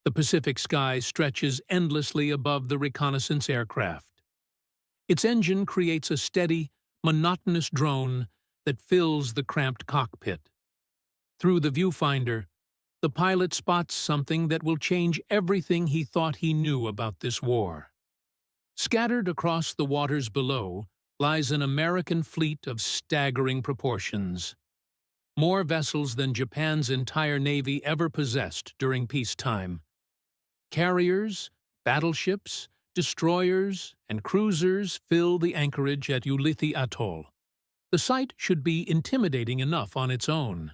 The Pacific sky stretches endlessly above the reconnaissance aircraft. Its engine creates a steady, monotonous drone that fills the cramped cockpit. Through the viewfinder, the pilot spots something that will change everything he thought he knew about this war. Scattered across the waters below lies an American fleet of staggering proportions. More vessels than Japan's entire navy ever possessed during peacetime. Carriers, battleships, destroyers, and cruisers fill the anchorage at Ulithi Atoll. The sight should be intimidating enough on its own.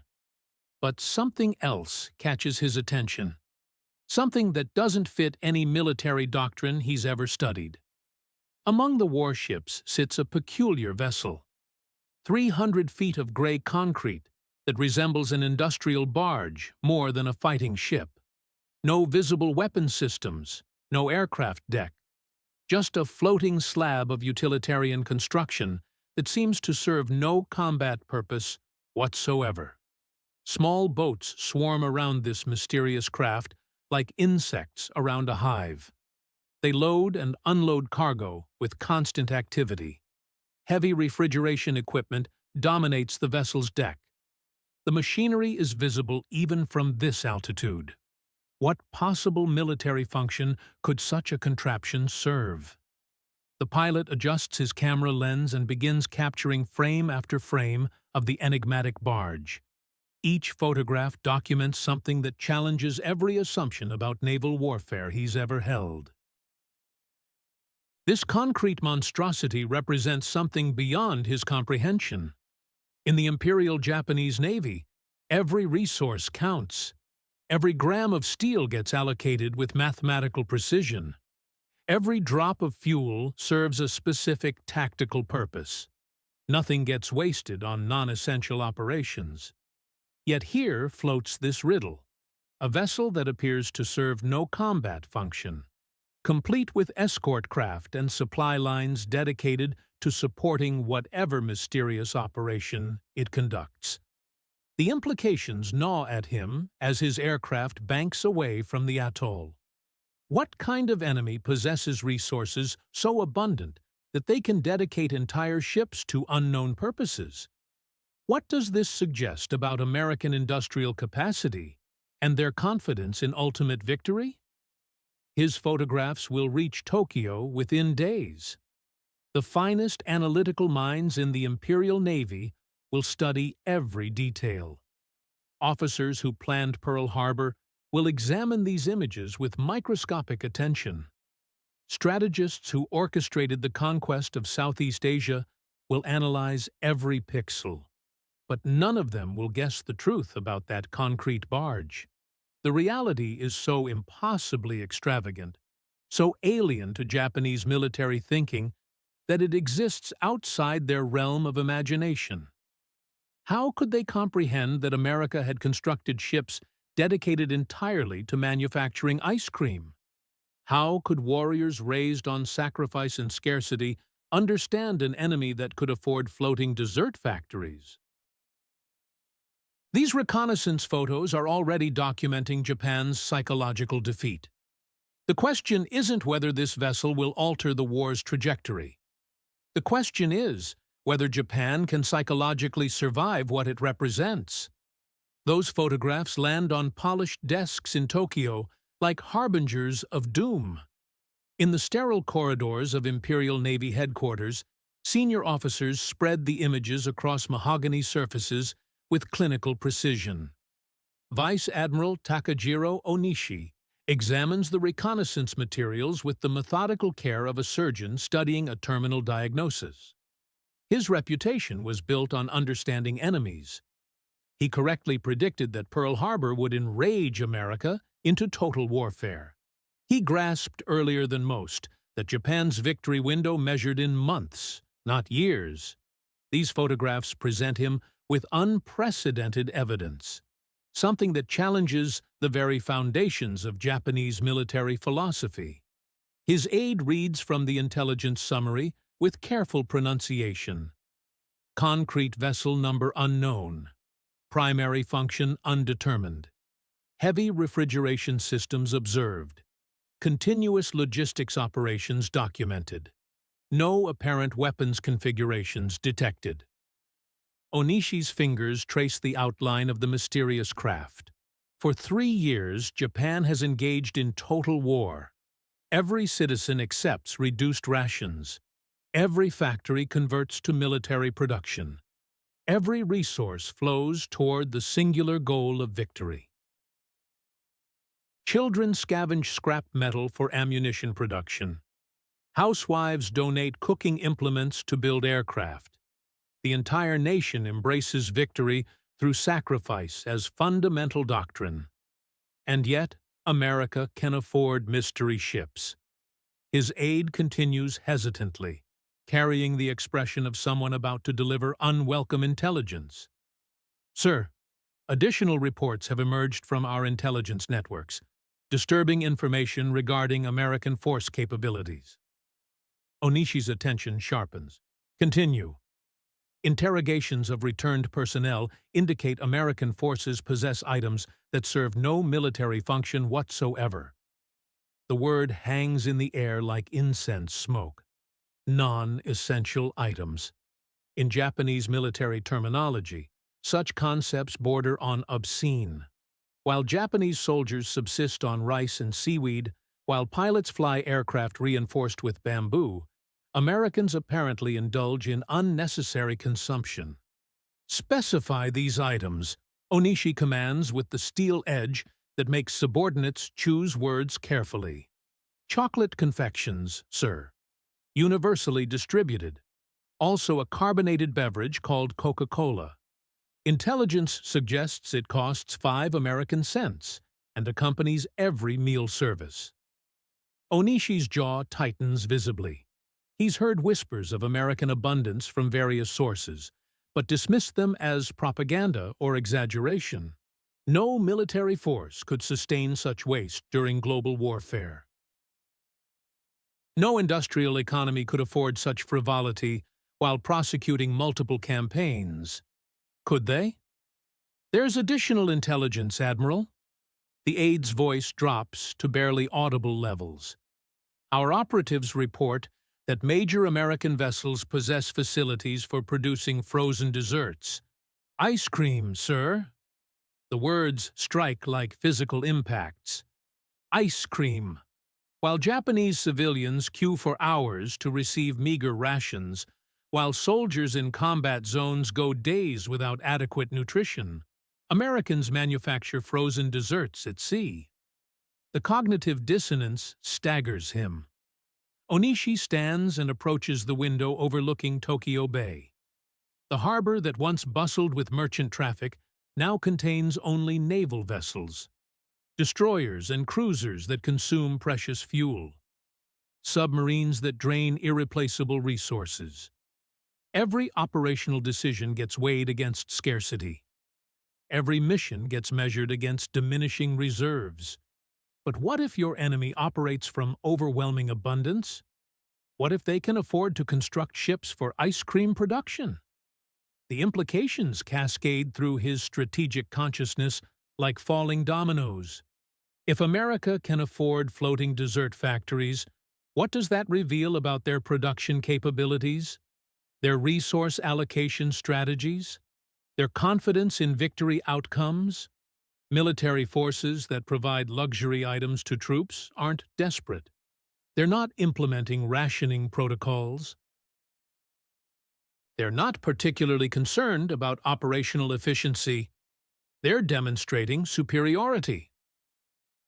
But something else catches his attention. Something that doesn't fit any military doctrine he's ever studied. Among the warships sits a peculiar vessel. 300 feet of gray concrete that resembles an industrial barge more than a fighting ship. No visible weapon systems, no aircraft deck. Just a floating slab of utilitarian construction that seems to serve no combat purpose whatsoever. Small boats swarm around this mysterious craft like insects around a hive. They load and unload cargo with constant activity. Heavy refrigeration equipment dominates the vessel's deck. The machinery is visible even from this altitude. What possible military function could such a contraption serve? The pilot adjusts his camera lens and begins capturing frame after frame of the enigmatic barge. Each photograph documents something that challenges every assumption about naval warfare he's ever held. This concrete monstrosity represents something beyond his comprehension. In the Imperial Japanese Navy, every resource counts. Every gram of steel gets allocated with mathematical precision. Every drop of fuel serves a specific tactical purpose. Nothing gets wasted on non-essential operations. Yet here floats this riddle, a vessel that appears to serve no combat function, complete with escort craft and supply lines dedicated to supporting whatever mysterious operation it conducts. The implications gnaw at him as his aircraft banks away from the atoll. What kind of enemy possesses resources so abundant that they can dedicate entire ships to unknown purposes? What does this suggest about American industrial capacity and their confidence in ultimate victory? His photographs will reach Tokyo within days. The finest analytical minds in the Imperial Navy will study every detail. Officers who planned Pearl Harbor will examine these images with microscopic attention. Strategists who orchestrated the conquest of Southeast Asia will analyze every pixel. But none of them will guess the truth about that concrete barge. The reality is so impossibly extravagant, so alien to Japanese military thinking, that it exists outside their realm of imagination. How could they comprehend that America had constructed ships dedicated entirely to manufacturing ice cream? How could warriors raised on sacrifice and scarcity understand an enemy that could afford floating dessert factories? These reconnaissance photos are already documenting Japan's psychological defeat. The question isn't whether this vessel will alter the war's trajectory. The question is whether Japan can psychologically survive what it represents. Those photographs land on polished desks in Tokyo like harbingers of doom. In the sterile corridors of Imperial Navy headquarters, senior officers spread the images across mahogany surfaces with clinical precision. Vice Admiral Takajiro Onishi examines the reconnaissance materials with the methodical care of a surgeon studying a terminal diagnosis. His reputation was built on understanding enemies. He correctly predicted that Pearl Harbor would enrage America into total warfare. He grasped earlier than most that Japan's victory window measured in months, not years. These photographs present him with unprecedented evidence, something that challenges the very foundations of Japanese military philosophy. His aide reads from the intelligence summary with careful pronunciation. Concrete vessel number unknown. Primary function undetermined. Heavy refrigeration systems observed. Continuous logistics operations documented. No apparent weapons configurations detected. Onishi's fingers trace the outline of the mysterious craft. For 3 years, Japan has engaged in total war. Every citizen accepts reduced rations. Every factory converts to military production. Every resource flows toward the singular goal of victory. Children scavenge scrap metal for ammunition production. Housewives donate cooking implements to build aircraft. The entire nation embraces victory through sacrifice as fundamental doctrine. And yet, America can afford mystery ships. His aide continues hesitantly, carrying the expression of someone about to deliver unwelcome intelligence. Sir, additional reports have emerged from our intelligence networks, disturbing information regarding American force capabilities. Onishi's attention sharpens. Continue. Interrogations of returned personnel indicate American forces possess items that serve no military function whatsoever. The word hangs in the air like incense smoke. Non-essential items. In Japanese military terminology, such concepts border on obscene. While Japanese soldiers subsist on rice and seaweed, while pilots fly aircraft reinforced with bamboo, Americans apparently indulge in unnecessary consumption. Specify these items, Onishi commands with the steel edge that makes subordinates choose words carefully. Chocolate confections, sir. Universally distributed. Also a carbonated beverage called Coca-Cola. Intelligence suggests it costs 5 American cents and accompanies every meal service. Onishi's jaw tightens visibly. He's heard whispers of American abundance from various sources, but dismissed them as propaganda or exaggeration. No military force could sustain such waste during global warfare. No industrial economy could afford such frivolity while prosecuting multiple campaigns. Could they? There's additional intelligence, Admiral. The aide's voice drops to barely audible levels. Our operatives report that major American vessels possess facilities for producing frozen desserts. Ice cream, sir. The words strike like physical impacts. Ice cream. While Japanese civilians queue for hours to receive meager rations, while soldiers in combat zones go days without adequate nutrition, Americans manufacture frozen desserts at sea. The cognitive dissonance staggers him. Onishi stands and approaches the window overlooking Tokyo Bay. The harbor that once bustled with merchant traffic now contains only naval vessels, destroyers and cruisers that consume precious fuel, submarines that drain irreplaceable resources. Every operational decision gets weighed against scarcity. Every mission gets measured against diminishing reserves. But what if your enemy operates from overwhelming abundance? What if they can afford to construct ships for ice cream production? The implications cascade through his strategic consciousness like falling dominoes. If America can afford floating dessert factories, what does that reveal about their production capabilities, their resource allocation strategies, their confidence in victory outcomes? Military forces that provide luxury items to troops aren't desperate. They're not implementing rationing protocols. They're not particularly concerned about operational efficiency. They're demonstrating superiority.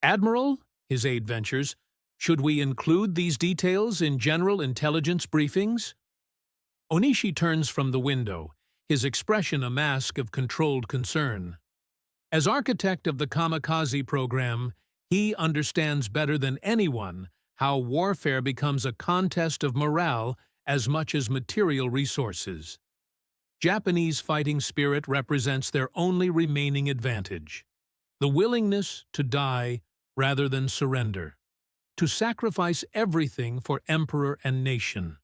Admiral, his aide ventures, should we include these details in general intelligence briefings? Onishi turns from the window, his expression a mask of controlled concern. As architect of the kamikaze program, he understands better than anyone how warfare becomes a contest of morale as much as material resources. Japanese fighting spirit represents their only remaining advantage: the willingness to die rather than surrender, to sacrifice everything for emperor and nation.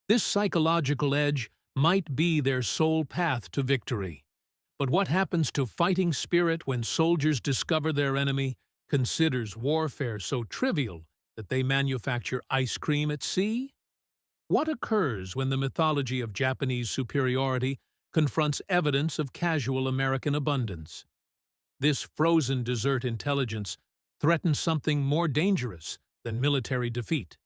This psychological edge might be their sole path to victory. But what happens to fighting spirit when soldiers discover their enemy considers warfare so trivial that they manufacture ice cream at sea? What occurs when the mythology of Japanese superiority confronts evidence of casual American abundance? This frozen dessert intelligence threatens something more dangerous than military defeat.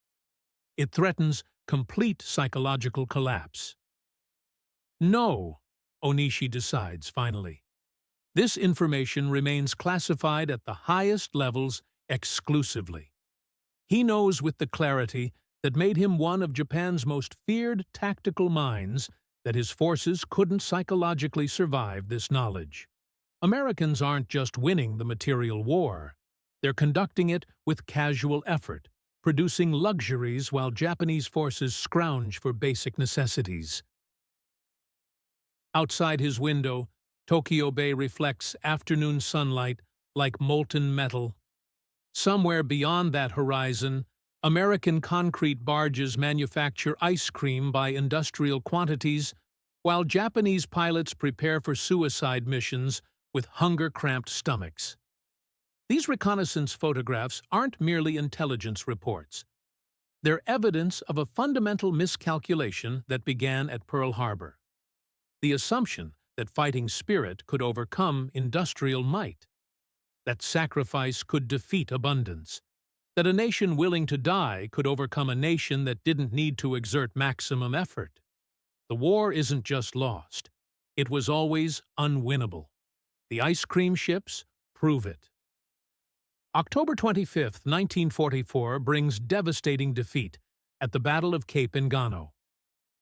It threatens complete psychological collapse. No, Onishi decides finally. This information remains classified at the highest levels exclusively. He knows with the clarity that made him one of Japan's most feared tactical minds that his forces couldn't psychologically survive this knowledge. Americans aren't just winning the material war. They're conducting it with casual effort, producing luxuries while Japanese forces scrounge for basic necessities. Outside his window, Tokyo Bay reflects afternoon sunlight like molten metal. Somewhere beyond that horizon, American concrete barges manufacture ice cream by industrial quantities, while Japanese pilots prepare for suicide missions with hunger-cramped stomachs. These reconnaissance photographs aren't merely intelligence reports. They're evidence of a fundamental miscalculation that began at Pearl Harbor. The assumption that fighting spirit could overcome industrial might, that sacrifice could defeat abundance, that a nation willing to die could overcome a nation that didn't need to exert maximum effort. The war isn't just lost. It was always unwinnable. The ice cream ships prove it. October 25, 1944 brings devastating defeat at the Battle of Cape Engano.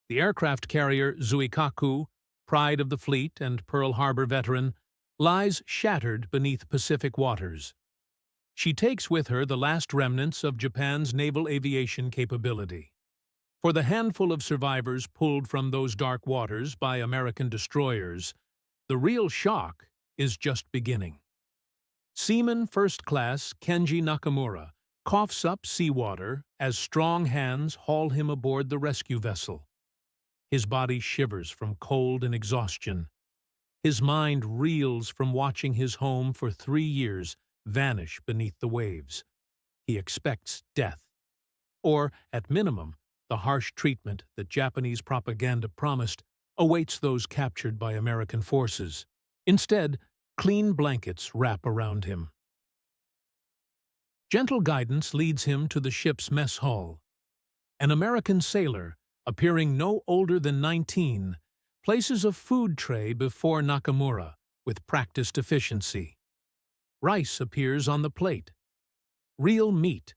The aircraft carrier Zuikaku, pride of the fleet and Pearl Harbor veteran, lies shattered beneath Pacific waters. She takes with her the last remnants of Japan's naval aviation capability. For the handful of survivors pulled from those dark waters by American destroyers, the real shock is just beginning. Seaman First Class Kenji Nakamura coughs up seawater as strong hands haul him aboard the rescue vessel. His body shivers from cold and exhaustion. His mind reels from watching his home for 3 years vanish beneath the waves. He expects death, or, at minimum, the harsh treatment that Japanese propaganda promised awaits those captured by American forces. Instead, clean blankets wrap around him. Gentle guidance leads him to the ship's mess hall. An American sailor, appearing no older than 19, places a food tray before Nakamura with practiced efficiency. Rice appears on the plate. Real meat,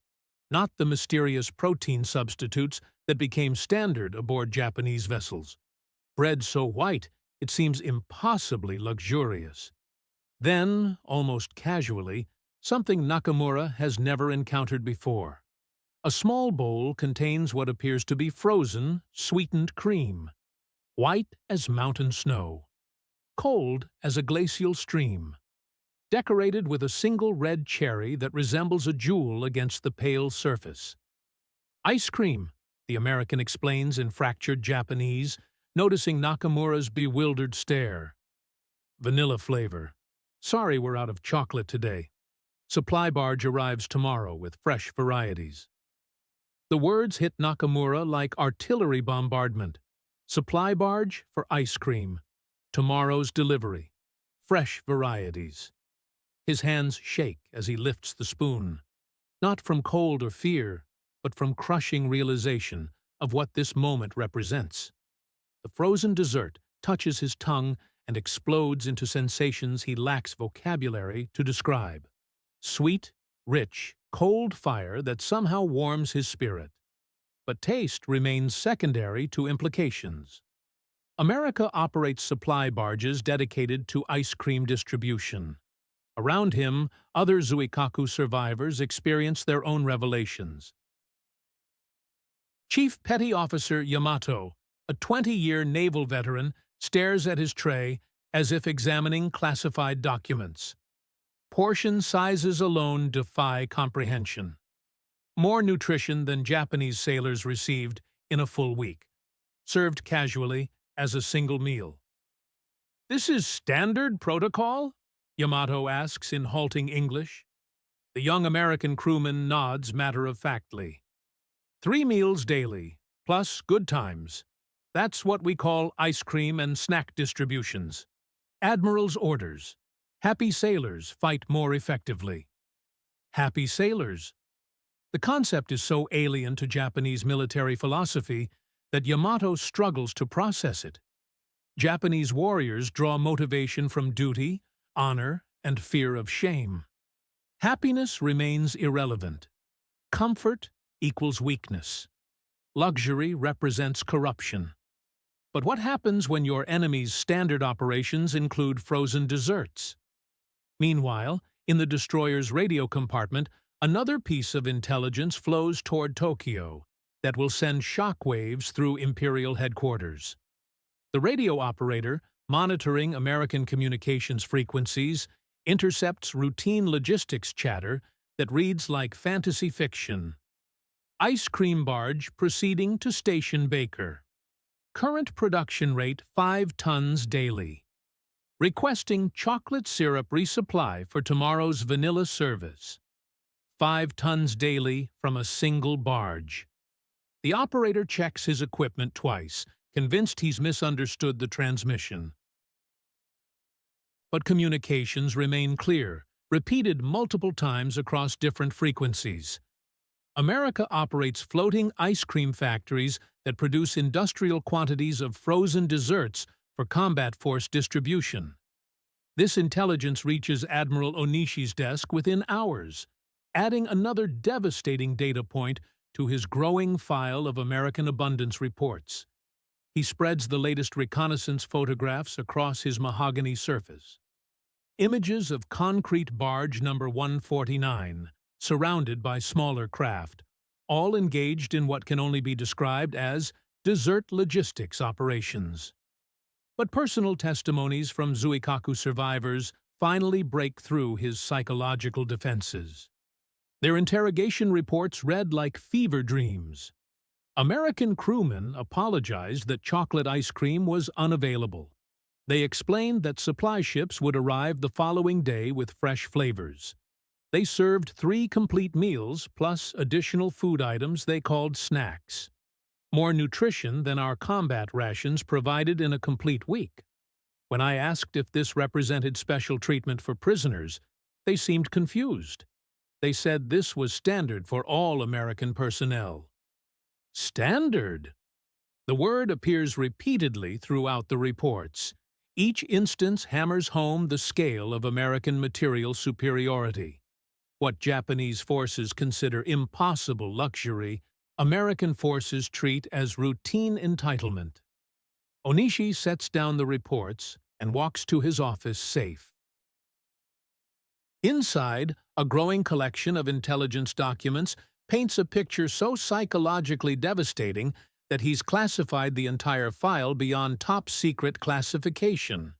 not the mysterious protein substitutes that became standard aboard Japanese vessels. Bread so white it seems impossibly luxurious. Then, almost casually, something Nakamura has never encountered before. A small bowl contains what appears to be frozen, sweetened cream, white as mountain snow, cold as a glacial stream, decorated with a single red cherry that resembles a jewel against the pale surface. Ice cream, the American explains in fractured Japanese, noticing Nakamura's bewildered stare. Vanilla flavor. Sorry we're out of chocolate today. Supply barge arrives tomorrow with fresh varieties. The words hit Nakamura like artillery bombardment. Supply barge for ice cream. Tomorrow's delivery. Fresh varieties. His hands shake as he lifts the spoon, not from cold or fear, but from crushing realization of what this moment represents. The frozen dessert touches his tongue and explodes into sensations he lacks vocabulary to describe. Sweet, rich, cold fire that somehow warms his spirit. But taste remains secondary to implications. America operates supply barges dedicated to ice cream distribution. Around him, other Zuikaku survivors experience their own revelations. Chief Petty Officer Yamato, a 20-year naval veteran, stares at his tray as if examining classified documents. Portion sizes alone defy comprehension. More nutrition than Japanese sailors received in a full week, served casually as a single meal. "This is standard protocol?" Yamato asks in halting English. The young American crewman nods matter-of-factly. "3 meals daily, plus good times. That's what we call ice cream and snack distributions. Admiral's orders. Happy sailors fight more effectively." Happy sailors. The concept is so alien to Japanese military philosophy that Yamato struggles to process it. Japanese warriors draw motivation from duty, honor, and fear of shame. Happiness remains irrelevant. Comfort equals weakness. Luxury represents corruption. But what happens when your enemy's standard operations include frozen desserts? Meanwhile, in the destroyer's radio compartment, another piece of intelligence flows toward Tokyo that will send shockwaves through Imperial headquarters. The radio operator, monitoring American communications frequencies, intercepts routine logistics chatter that reads like fantasy fiction. Ice cream barge proceeding to Station Baker. Current production rate 5 tons daily. Requesting chocolate syrup resupply for tomorrow's vanilla service. 5 tons daily from a single barge. The operator checks his equipment twice, convinced he's misunderstood the transmission. But communications remain clear, repeated multiple times across different frequencies. America operates floating ice cream factories that produce industrial quantities of frozen desserts for combat force distribution. This intelligence reaches Admiral Onishi's desk within hours, adding another devastating data point to his growing file of American abundance reports. He spreads the latest reconnaissance photographs across his mahogany surface. Images of concrete barge number 149, surrounded by smaller craft, all engaged in what can only be described as dessert logistics operations. But personal testimonies from Zuikaku survivors finally break through his psychological defenses. Their interrogation reports read like fever dreams. American crewmen apologized that chocolate ice cream was unavailable. They explained that supply ships would arrive the following day with fresh flavors. They served 3 complete meals plus additional food items they called snacks. More nutrition than our combat rations provided in a complete week. When I asked if this represented special treatment for prisoners, they seemed confused. They said this was standard for all American personnel. Standard? The word appears repeatedly throughout the reports. Each instance hammers home the scale of American material superiority. What Japanese forces consider impossible luxury, American forces treat as routine entitlement. Onishi sets down the reports and walks to his office safe. Inside, a growing collection of intelligence documents paints a picture so psychologically devastating that he's classified the entire file beyond top-secret classification.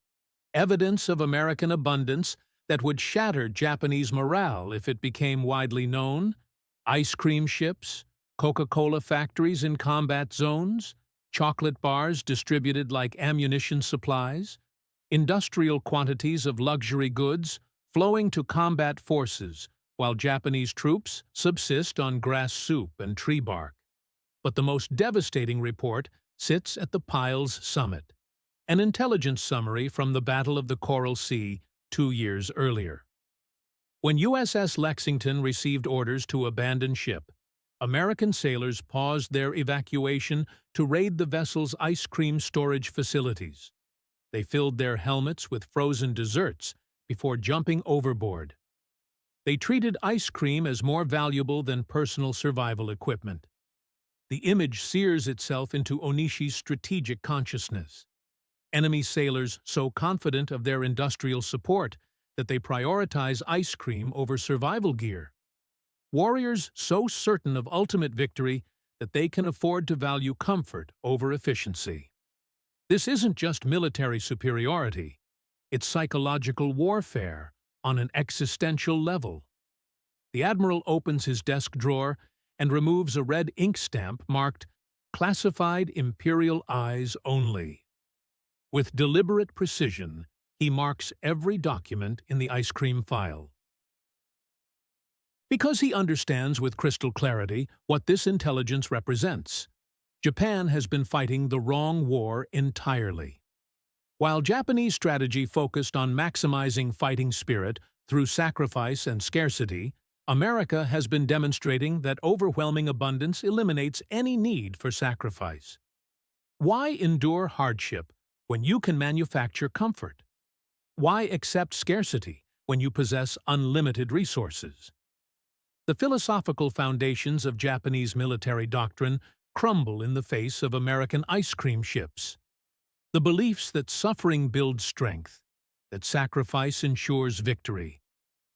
Evidence of American abundance that would shatter Japanese morale if it became widely known, ice cream ships, Coca-Cola factories in combat zones, chocolate bars distributed like ammunition supplies, industrial quantities of luxury goods flowing to combat forces while Japanese troops subsist on grass soup and tree bark. But the most devastating report sits at the pile's summit, an intelligence summary from the Battle of the Coral Sea 2 years earlier. When USS Lexington received orders to abandon ship, American sailors paused their evacuation to raid the vessel's ice cream storage facilities. They filled their helmets with frozen desserts before jumping overboard. They treated ice cream as more valuable than personal survival equipment. The image sears itself into Onishi's strategic consciousness. Enemy sailors so confident of their industrial support that they prioritize ice cream over survival gear. Warriors so certain of ultimate victory that they can afford to value comfort over efficiency. This isn't just military superiority, it's psychological warfare on an existential level. The Admiral opens his desk drawer and removes a red ink stamp marked "Classified Imperial Eyes Only." With deliberate precision, he marks every document in the ice cream file. Because he understands with crystal clarity what this intelligence represents, Japan has been fighting the wrong war entirely. While Japanese strategy focused on maximizing fighting spirit through sacrifice and scarcity, America has been demonstrating that overwhelming abundance eliminates any need for sacrifice. Why endure hardship when you can manufacture comfort? Why accept scarcity when you possess unlimited resources? The philosophical foundations of Japanese military doctrine crumble in the face of American ice cream ships. The beliefs that suffering builds strength, that sacrifice ensures victory,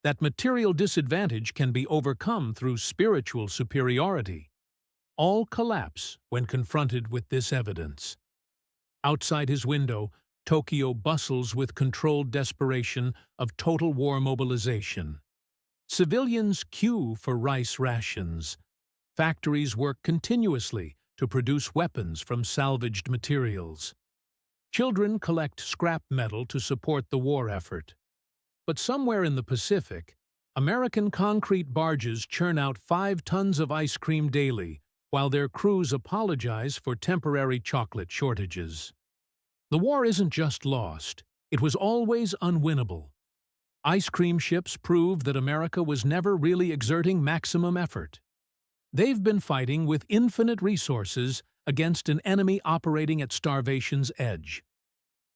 that material disadvantage can be overcome through spiritual superiority, all collapse when confronted with this evidence. Outside his window, Tokyo bustles with controlled desperation of total war mobilization. Civilians queue for rice rations. Factories work continuously to produce weapons from salvaged materials. Children collect scrap metal to support the war effort. But somewhere in the Pacific, American concrete barges churn out 5 tons of ice cream daily, while their crews apologize for temporary chocolate shortages. The war isn't just lost, it was always unwinnable. Ice cream ships prove that America was never really exerting maximum effort. They've been fighting with infinite resources against an enemy operating at starvation's edge.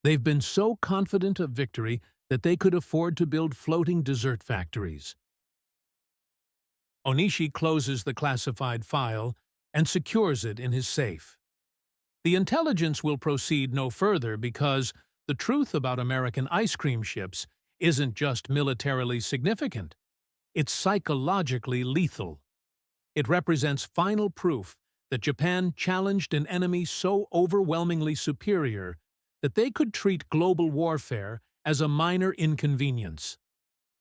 They've been so confident of victory that they could afford to build floating dessert factories. Onishi closes the classified file and secures it in his safe. The intelligence will proceed no further because the truth about American ice cream ships isn't just militarily significant, it's psychologically lethal. It represents final proof that Japan challenged an enemy so overwhelmingly superior that they could treat global warfare as a minor inconvenience,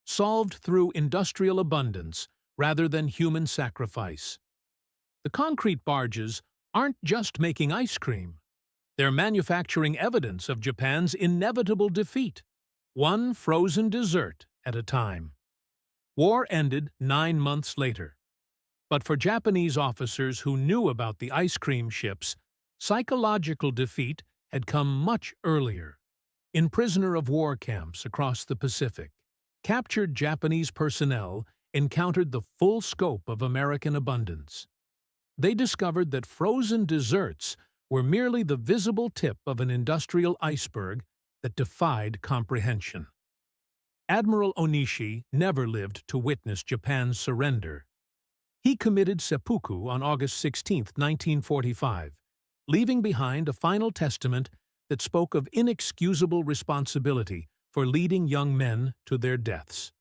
solved through industrial abundance rather than human sacrifice. The concrete barges aren't just making ice cream. They're manufacturing evidence of Japan's inevitable defeat, one frozen dessert at a time. War ended 9 months later. But for Japanese officers who knew about the ice cream ships, psychological defeat had come much earlier. In prisoner-of-war camps across the Pacific, captured Japanese personnel encountered the full scope of American abundance. They discovered that frozen desserts were merely the visible tip of an industrial iceberg that defied comprehension. Admiral Onishi never lived to witness Japan's surrender. He committed seppuku on August 16, 1945, leaving behind a final testament that spoke of inexcusable responsibility for leading young men to their deaths.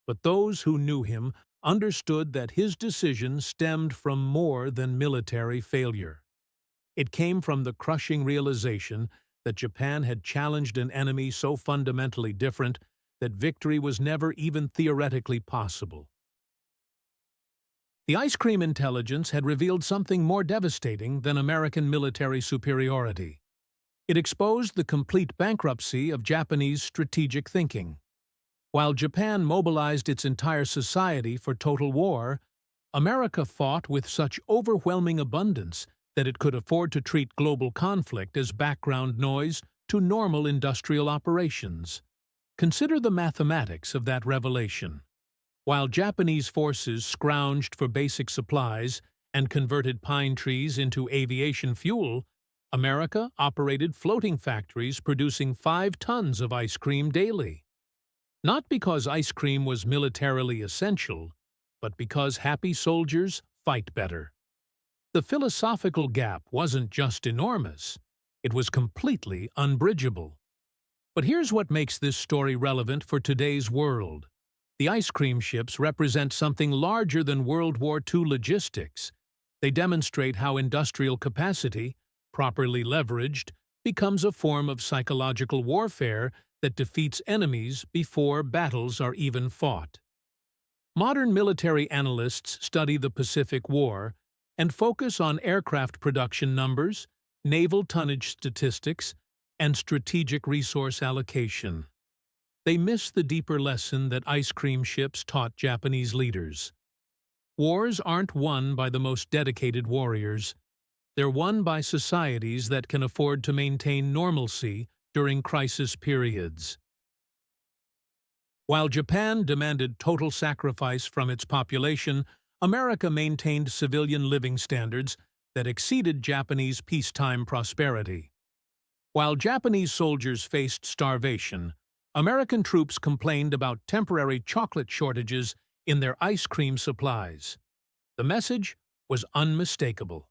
But those who knew him understood that his decision stemmed from more than military failure. It came from the crushing realization that Japan had challenged an enemy so fundamentally different that victory was never even theoretically possible. The ice cream intelligence had revealed something more devastating than American military superiority. It exposed the complete bankruptcy of Japanese strategic thinking. While Japan mobilized its entire society for total war, America fought with such overwhelming abundance that it could afford to treat global conflict as background noise to normal industrial operations. Consider the mathematics of that revelation. While Japanese forces scrounged for basic supplies and converted pine trees into aviation fuel, America operated floating factories producing 5 tons of ice cream daily. Not because ice cream was militarily essential, but because happy soldiers fight better. The philosophical gap wasn't just enormous, it was completely unbridgeable. But here's what makes this story relevant for today's world. The ice cream ships represent something larger than World War II logistics. They demonstrate how industrial capacity, properly leveraged, becomes a form of psychological warfare that defeats enemies before battles are even fought. Modern military analysts study the Pacific War and focus on aircraft production numbers, naval tonnage statistics, and strategic resource allocation. They miss the deeper lesson that ice cream ships taught Japanese leaders. Wars aren't won by the most dedicated warriors. They're won by societies that can afford to maintain normalcy during crisis periods. While Japan demanded total sacrifice from its population, America maintained civilian living standards that exceeded Japanese peacetime prosperity. While Japanese soldiers faced starvation, American troops complained about temporary chocolate shortages in their ice cream supplies. The message was unmistakable.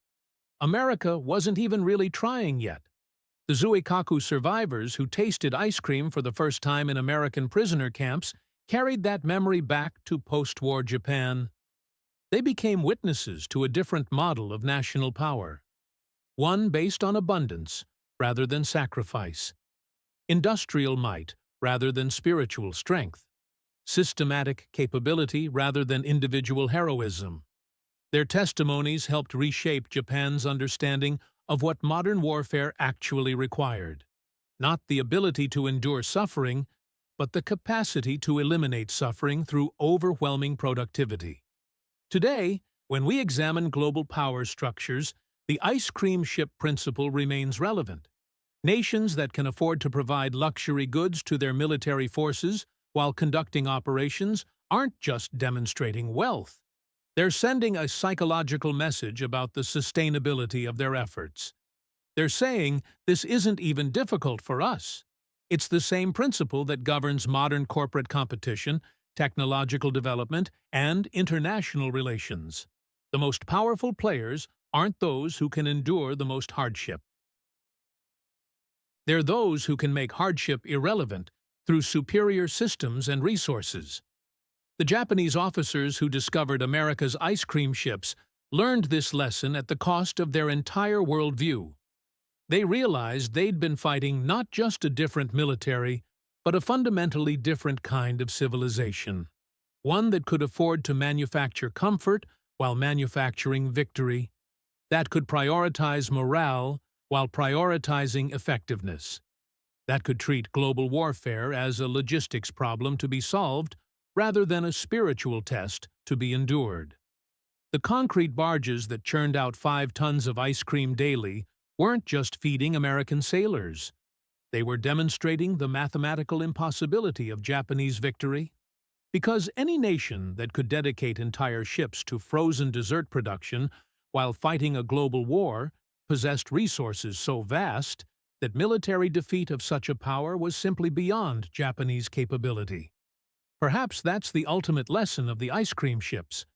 America wasn't even really trying yet. The Zuikaku survivors who tasted ice cream for the first time in American prisoner camps carried that memory back to post-war Japan. They became witnesses to a different model of national power, one based on abundance rather than sacrifice, industrial might rather than spiritual strength, systematic capability rather than individual heroism. Their testimonies helped reshape Japan's understanding of what modern warfare actually required. Not the ability to endure suffering, but the capacity to eliminate suffering through overwhelming productivity. Today, when we examine global power structures, the ice cream ship principle remains relevant. Nations that can afford to provide luxury goods to their military forces while conducting operations aren't just demonstrating wealth. They're sending a psychological message about the sustainability of their efforts. They're saying this isn't even difficult for us. It's the same principle that governs modern corporate competition, technological development, and international relations. The most powerful players aren't those who can endure the most hardship. They're those who can make hardship irrelevant through superior systems and resources. The Japanese officers who discovered America's ice cream ships learned this lesson at the cost of their entire worldview. They realized they'd been fighting not just a different military, but a fundamentally different kind of civilization. One that could afford to manufacture comfort while manufacturing victory. That could prioritize morale while prioritizing effectiveness. That could treat global warfare as a logistics problem to be solved rather than a spiritual test to be endured. The concrete barges that churned out 5 tons of ice cream daily weren't just feeding American sailors. They were demonstrating the mathematical impossibility of Japanese victory. Because any nation that could dedicate entire ships to frozen dessert production while fighting a global war possessed resources so vast that military defeat of such a power was simply beyond Japanese capability. Perhaps that's the ultimate lesson of the ice cream ships.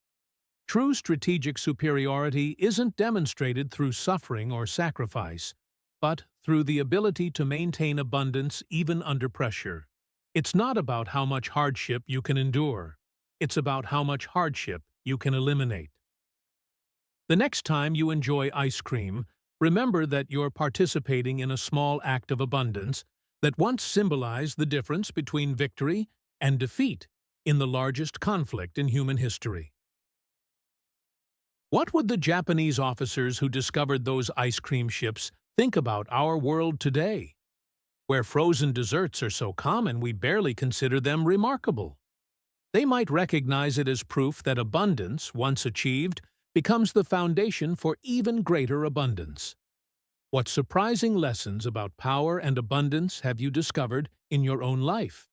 True strategic superiority isn't demonstrated through suffering or sacrifice, but through the ability to maintain abundance even under pressure. It's not about how much hardship you can endure. It's about how much hardship you can eliminate. The next time you enjoy ice cream, remember that you're participating in a small act of abundance that once symbolized the difference between victory and defeat in the largest conflict in human history. What would the Japanese officers who discovered those ice cream ships think about our world today, where frozen desserts are so common we barely consider them remarkable? They might recognize it as proof that abundance, once achieved, becomes the foundation for even greater abundance. What surprising lessons about power and abundance have you discovered in your own life?